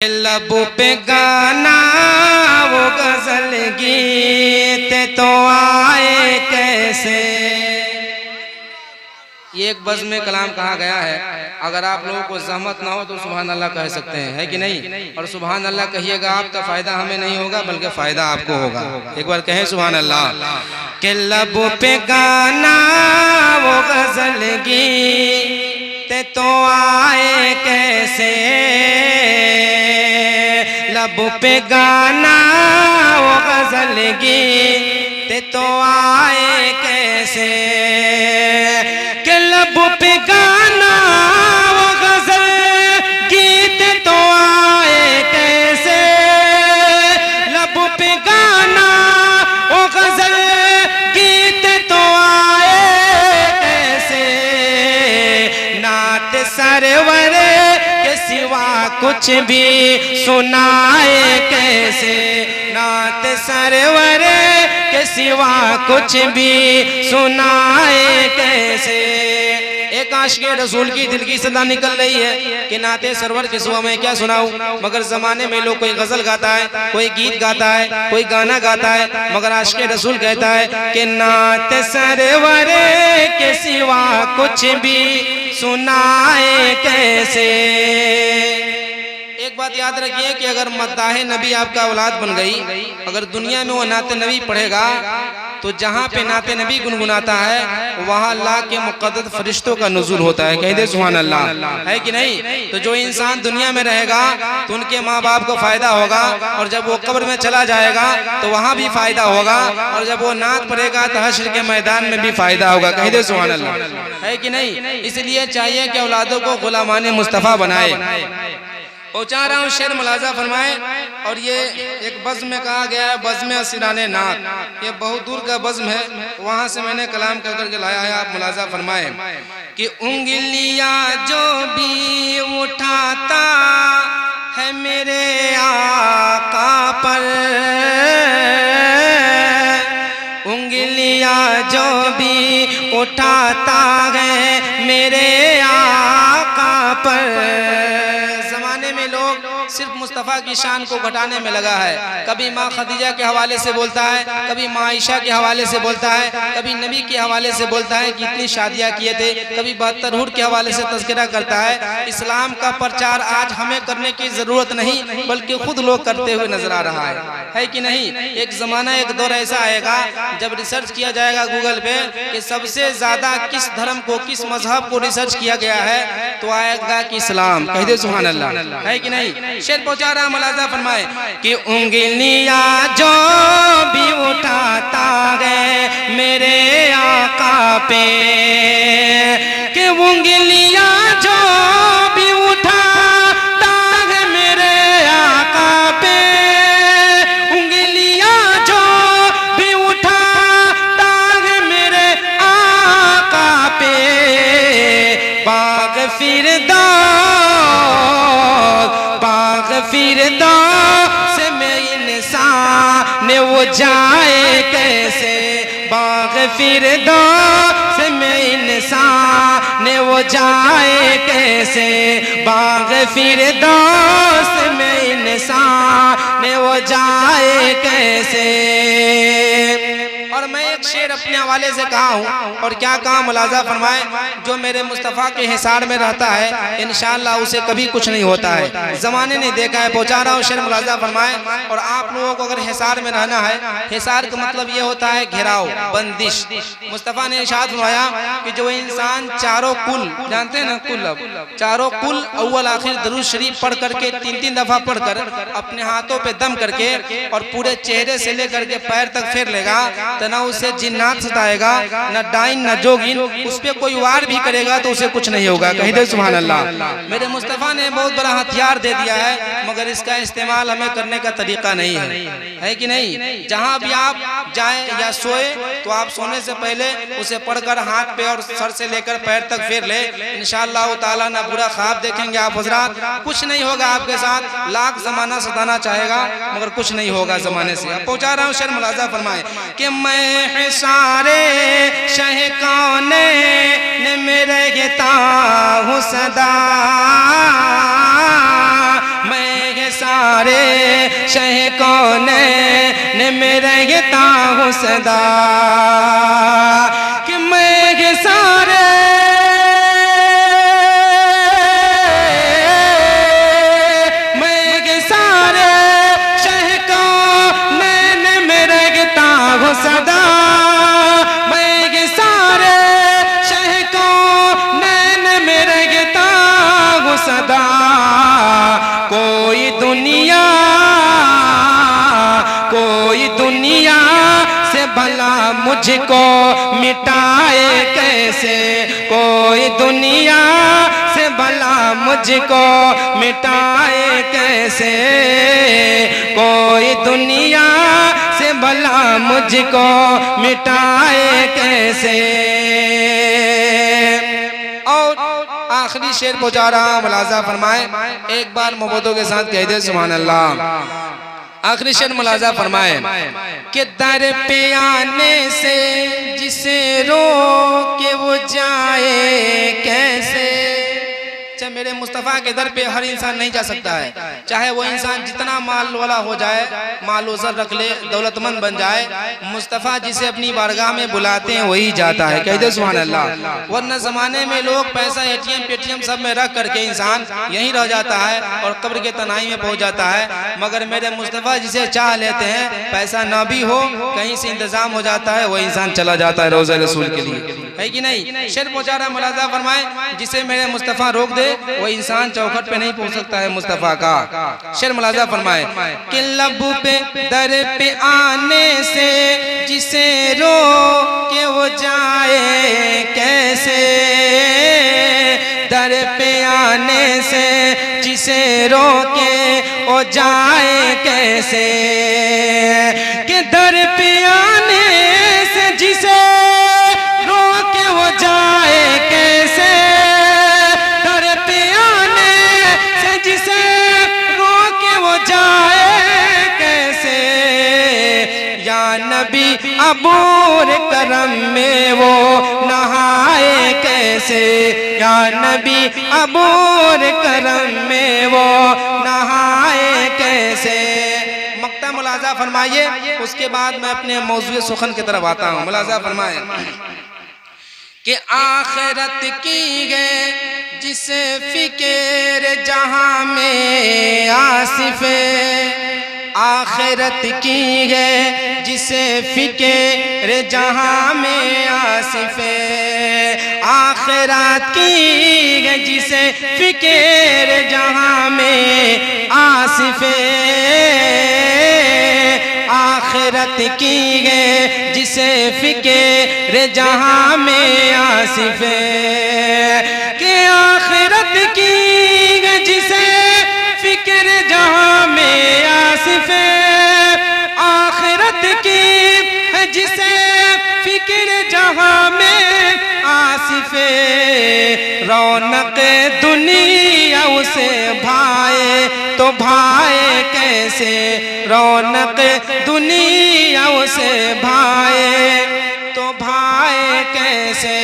लबों पे गाना वो गजल गीत तो आए कैसे। ये एक बज़्म में कलाम कहा गया है। अगर आप लोगों को ज़हमत ना हो तो सुभान अल्लाह कह सकते हैं, है कि नहीं। और सुभान अल्लाह कहिएगा आप तो फ़ायदा हमें नहीं होगा बल्कि फ़ायदा आपको होगा। एक बार कहें सुभान अल्लाह। के लबों पे गाना वो गजल गीत तो आए कैसे, लबों पे गाना वो गजल गीत तो आए कैसे। के लबों पे गाना वो गजल गीत तो आए कैसे, लबों पे गाना वो गजल गीत तो आए कैसे। नात सरवर के सिवा कुछ भी सुनाए कैसे, नात सरवर के सिवा कुछ भी सुनाए कैसे। एक आशिक़े रसूल की दिल की सदा निकल रही है कि नाते सरवर के सिवा मैं क्या सुनाऊं। मगर जमाने में लोग कोई गजल गाता है, कोई गीत गाता है, कोई गाना गाता है, मगर आशिक़े रसूल कहता है कि नाते सरवर के सिवा कुछ भी सुनाए कैसे। एक बात याद रखिए कि अगर मद्दाहे नबी आपका औलाद बन गई, अगर दुनिया में वो नाते नबी पढ़ेगा तो जहाँ पे नाते नबी गुनगुनाता है वहाँ अल्लाह के मुक़द्दस फरिश्तों का नुज़ूल होता है। कह दे सुभान अल्लाह, है कि नहीं। तो जो इंसान दुनिया में रहेगा तो उनके माँ बाप को फ़ायदा होगा, और जब वो कब्र में चला जाएगा तो वहाँ भी फ़ायदा होगा, और जब वो नात पढ़ेगा तो हश्र के मैदान में भी फ़ायदा होगा। कह दे सुभान अल्लाह, है कि नहीं। इसलिए चाहिए कि औलादों को ग़ुलामाने मुस्तफ़ा बनाए। पहुँचा रहा हूँ शेर मुलाजा फरमाए। और ये एक बज़्म में कहा गया है, बज़्म असिराने नात। ये बहुत दूर का बज़्म है, वहाँ से मैंने कलाम कर करके लाया है। आप मुलाजा फरमाए कि उंगलियाँ जो भी उठाता है मेरे आका पर, उंगलियाँ जो भी उठाता है मेरे आका पर। सिर्फ मुस्तफ़ा की शान को घटाने में लगा है। कभी माँ खदीजा के हवाले से बोलता है, कभी माँ आयशा के हवाले से बोलता है, कभी नबी के हवाले से बोलता है कि इतनी शादियाँ किए थे, कभी 72 हुर के हवाले से तज़किरा करता है। इस्लाम का प्रचार आज हमें करने की ज़रूरत नहीं बल्कि खुद लोग करते हुए नजर आ रहा है कि नहीं। एक ज़माना एक दौर ऐसा आएगा जब रिसर्च किया जाएगा गूगल पे कि सबसे ज़्यादा किस धर्म को, किस मजहब को रिसर्च किया गया है, तो आएगा कि इस्लाम। कह दे सुभान अल्लाह, है कि नहीं। शेर पहुंचा रहा मुलाजा फरमाए कि उंगलियां जो भी उठाता है मेरे आका पे, कि उंगलियां जो भी उठाता है मेरे आका पे, उंगलियां जो भी उठाता है मेरे आका पे। बाग फिरदौस फिरदौस में इंसान वो जाए कैसे, बाग फिरदौस में इंसान वो जाए कैसे, बाग फिरदौस में इंसान वो जाए कैसे। और मैं एक शेर अपने हवाले से कहा हूँ, और क्या कहा मुलाजा फरमाए। जो मेरे मुस्तफ़ा के हिसार में रहता है इंशाअल्लाह उसे कभी कुछ नहीं होता है। ज़माने ने देखा है। पहुँचा रहा हूँ शेर मुलाजा फरमाए। और आप लोगों को अगर हिसार में रहना है, हिसार का मतलब ये होता है घेराव, बंदिश। मुस्तफ़ा ने इरशाद फरमाया कि जो इंसान चारों कुल, जानते हैं ना कुल, अब चारों कुल अव्वल आखिर दरूद शरीफ पढ़ करके 3-3 दफ़ा पढ़ कर अपने हाथों पे दम करके और पूरे चेहरे से लेकर के पैर तक फेर लेगा तो ना उसे जिन्नात सताएगा, ना डाइन, ना जोगिन। उस पे कोई वार भी करेगा तो उसे कुछ नहीं होगा। कहीं दे सुभान अल्लाह। मेरे मुस्तफ़ा ने बहुत बड़ा हथियार दे दिया है, मगर इसका इस्तेमाल हमें करने का तरीका नहीं है कि नहीं। जहाँ भी आप जाएं या सोए तो आप सोने से पहले उसे पढ़कर हाथ पे और सर से लेकर पैर तक फेर ले। इंशाअल्लाह ताला ना बुरा ख्वाब देखेंगे आप हजरात, कुछ नहीं होगा आपके साथ। लाख जमाना सताना चाहेगा मगर कुछ नहीं होगा जमाने से। अब पहुँचा रहा हूँ शेर मुलाजा फरमाए कि मैं सारे शह कौने में रहता हूँ सदा, मैं सारे शह कौनैन में रहता हूँ सदा कि मैं ये सारे शह कौनैन में रहता हूँ सदा मैं ये सारे शह कौनैन में रहता हूँ सदा कोई दुनिया से भला मुझको मिटाए कैसे कोई दुनिया से भला मुझको मिटाए कैसे कोई दुनिया से भला मुझको मिटाए कैसे। और आखिरी शेर पहुंचा रहा मुलाजा फरमाए, एक बार मोहब्बतों के साथ कह दे सुभान अल्लाह। आखिरी शेर मुलाजा फरमाए कि दर पे आने से जिसे रोके वो जाए कैसे। अच्छा, मेरे मुस्तफ़ा के दर पे हर इंसान नहीं जा सकता है, चाहे वो इंसान जितना माल वाला हो जाए, माल वज़र रख ले, दौलतमंद बन जाए, मुस्तफ़ा जिसे अपनी बारगाह में बुलाते हैं वही जाता है। कह दे सुभान अल्लाह। वरना ज़माने में लोग पैसा एटीएम पेटीएम सब में रख करके इंसान यहीं रह जाता है और कब्र के तनाई में पहुंच जाता है, मगर मेरे मुस्तफ़ा जिसे चाह लेते हैं, पैसा ना भी हो कहीं से इंतजाम हो जाता है, वही इंसान चला जाता है रोज़ा रसूल के लिए, है कि नहीं। शेर पहुंचा रहा मुलाजा फरमाए, जिसे मेरे मुस्तफ़ा रोक दे वो इंसान चौखट पे नहीं पहुंच सकता है मुस्तफ़ा का। शेर मुलाजा फरमाए कि लब पे दर पे आने से जिसे रोके वो जाए कैसे। दर पे आने से जिसे रोके वो जाए कैसे कि दर पे आने से जिसे रोके वो जाए कैसे। दर पे आने से जिसे रोके वो जाए कैसे। या नबी अबूर करम में वो नहाए कैसे। या नबी अबूर करम में वो नहाए कैसे। मक्ता मुलाजा फरमाइए, उसके बाद मैं अपने मौज़ूए सुखन की तरफ आता हूँ। मुलाजा फरमाए कि आखिरत की है जिसे फिक्र जहां में आसिफे। आखिरत की है जिसे फिक्र जहां में आसिफे। आखिरत की है जिसे फिक्र जहां में आसिफे। आखिरत की है जिसे फिक्र जहां में आसिफे। कि आखिरत की है जिसे फिक्र जहां में आसिफे। आखिरत की है जिसे फिक्र जहां में आसिफे। रौनक दुनिया उसे भाए तो भाए कैसे। रौनक दुनिया उसे भाए तो भाए कैसे।